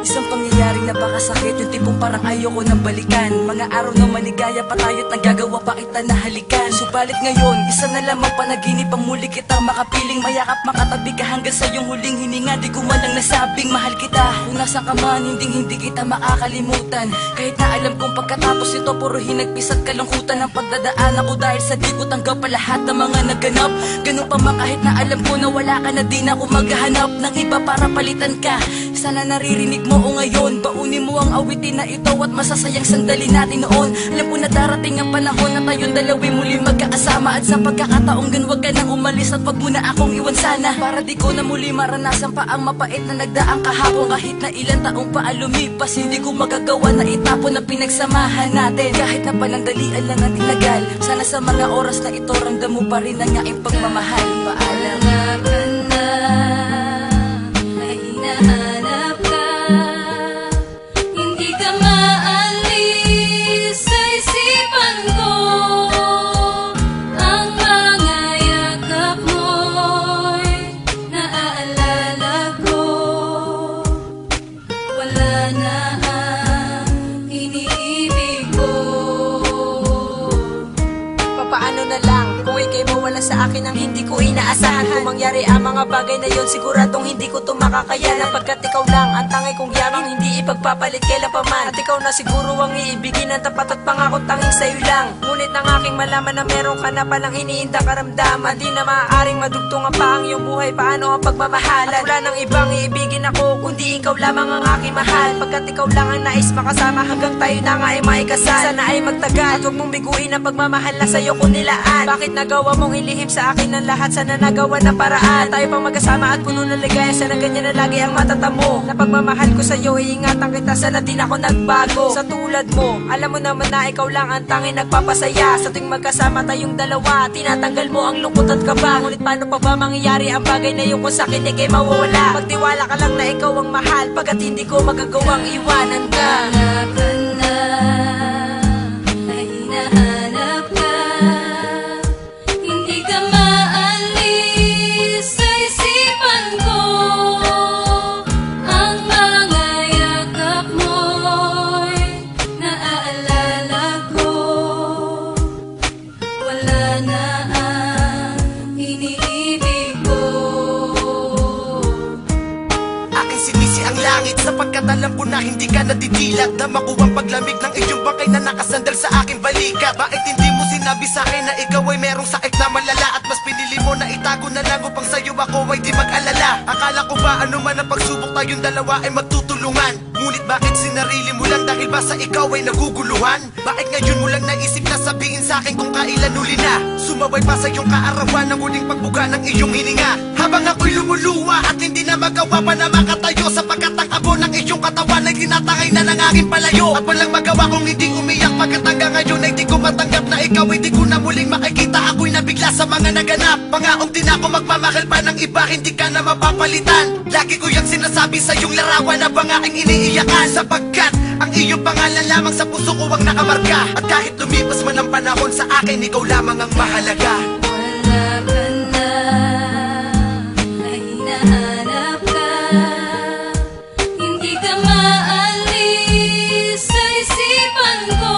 Isang pangyayaring napakasakit, yung tipong parang ayoko nang balikan. Mga araw na maligaya pa tayo't nagagawa pa kita na halikan. Subalit ngayon, isa na lamang panaginip ang muli kitang makapiling. Mayakap makatabi ka hanggang sa iyong huling hininga. Di ko man lang nasabing mahal kita. Kung nasa ka man, hindi kita makakalimutan. Kahit na alam kong pagkatapos ito puro hinagpis at kalungkutan ang pagdadaan ako. Dahil sa di ko tanggap pa lahat ng mga naganap. Ganun pa man kahit na alam ko na wala ka na, di na ako maghahanap ng iba para palitan ka. Sana naririnig mo o ngayon, baunin mo ang awitin na ito at masasayang sandali natin noon. Alam ko na darating ang panahon na tayong dalawi muli magkakasama. At sa pagkakataong gan wag ka nang umalis at wag mo na akong iwan sana. Para di ko na muli maranasan pa ang mapait na nagdaang kahapon. Kahit na ilang taong pa lumipas, hindi ko magagawa na itapon ang pinagsamahan natin. Kahit na panandalian lang ang tinagal, sana sa mga oras na ito ramdam mo pa rin ang aking pagmamahal. Paalam ka na, ay hinahanap ka. Hindi ka maalis sa isipan ko. Ang mga yakap mo'y naaalala ko. Wala na ang iniibig ko. Papaano na lang kung ika'y mawala sa akin ang hindi ko inaasahan. Kung mangyari ang mga bagay na yon, siguradong hindi ko ito makakayanan. Pagkat ikaw lang ang tangay kong yaman, hindi ipagpapalit kailan pa man. At ikaw na siguro ang iibigin ng tapat at pangako tanging sa'yo lang. Ngunit nang aking malaman na meron ka na palang iniindang karamdaman, di na maaaring madugtungan pa ang iyong buhay. Paano ang pagmamahalan? At wala nang ibang iibigin ako kundi ikaw lamang ang aking mahal. Pagkat ikaw lang ang nais makasama hanggang tayo na nga ay maikasal. Sana ay magtagal at huwag mong biguin ang pagmamahal na sa'yo ko nilaan. Bakit nagawa mong ilihim sa akin ang lahat? Sana nagawa ng paraan tayo pang magkasama at puno ng ligaya. Sana ganyan na lagi ang matatamo na pagmamahal ko sa'yo. Iingatan kita, sana din ako nagbago. Sa tulad mo, alam mo naman na ikaw lang ang tanging nagpapasaya. Sa tuwing magkasama tayong dalawa, tinatanggal mo ang lungkot at kaba. Ngunit paano pa ba mangyayari ang bagay na yung kung sa'kin ika'y mawawala? Magtiwala ka lang na ikaw ang mahal, pagkat hindi ko magagawang iwanan ka. Hanap ka na, ay hinahanap ka. Hindi ka maalis sa isipan ko. Ang mga yakap mo'y naaalala ko. Wala na ang iniibig ko. Aking sinisi ang langit sapagkat alam ko na hindi ka natidilat. Dama ko ang paglamig ng iyong bangkay na nakasandal sa aking balikat. Bakit hindi mo sinabi sa'kin na ikaw ay merong sakit na malala? At mas pinili mo na itago na lang upang sa'yo ako ay di mag-alala. Akala ko ba ano man ang pagsubok tayong dalawa ay magtutulungan? Ngunit bakit sinarili mo lang dahil ba sa ikaw ay naguguluhan? Bakit ngayon mo lang naisip na sabihin sa'kin kung kailan huli na? Sumabay pa sa iyong kaarawan ng huling pagbuga ng iyong hininga. Habang ako'y lumuluwa at hindi na magawa pa na makatayo, sapagkat ang abo ng iyong katawan ay tinatangay na ng aking palayo. At walang magawa kung hindi umiyak, pagkat hanggang ngayon ay di ko matanggap na ikaw ay di ko na muling makikita. Ako'y nabigla sa mga naganap. Pangaong din ako magmamahal pa ng iba, hindi ka na mapapalitan. Lagi ko yung sinasabi sa iyong larawan na bang aking iniiyakan, sapagkat ang iyong pangalan lamang sa puso ko ang nakamarka. At kahit lumipas man ang panahon, sa akin ikaw lamang ang mahalaga. Wala ka na, ay hinahanap ka. Hindi ka maalis sa isipan ko.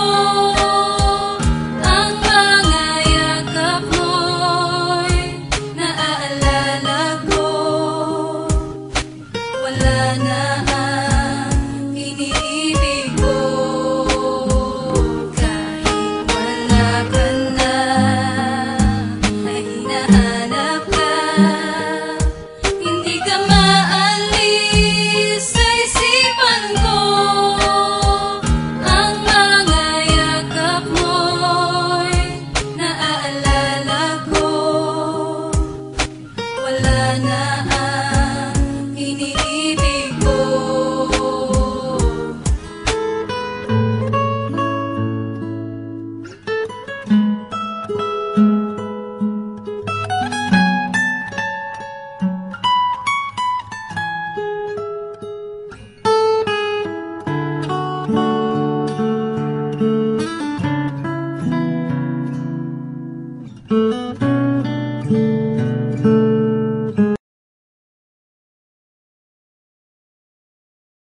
Ang mga yakap mo'y naaalala ko. Wala na ang iniibig ko. Kahit wala ka na, Thank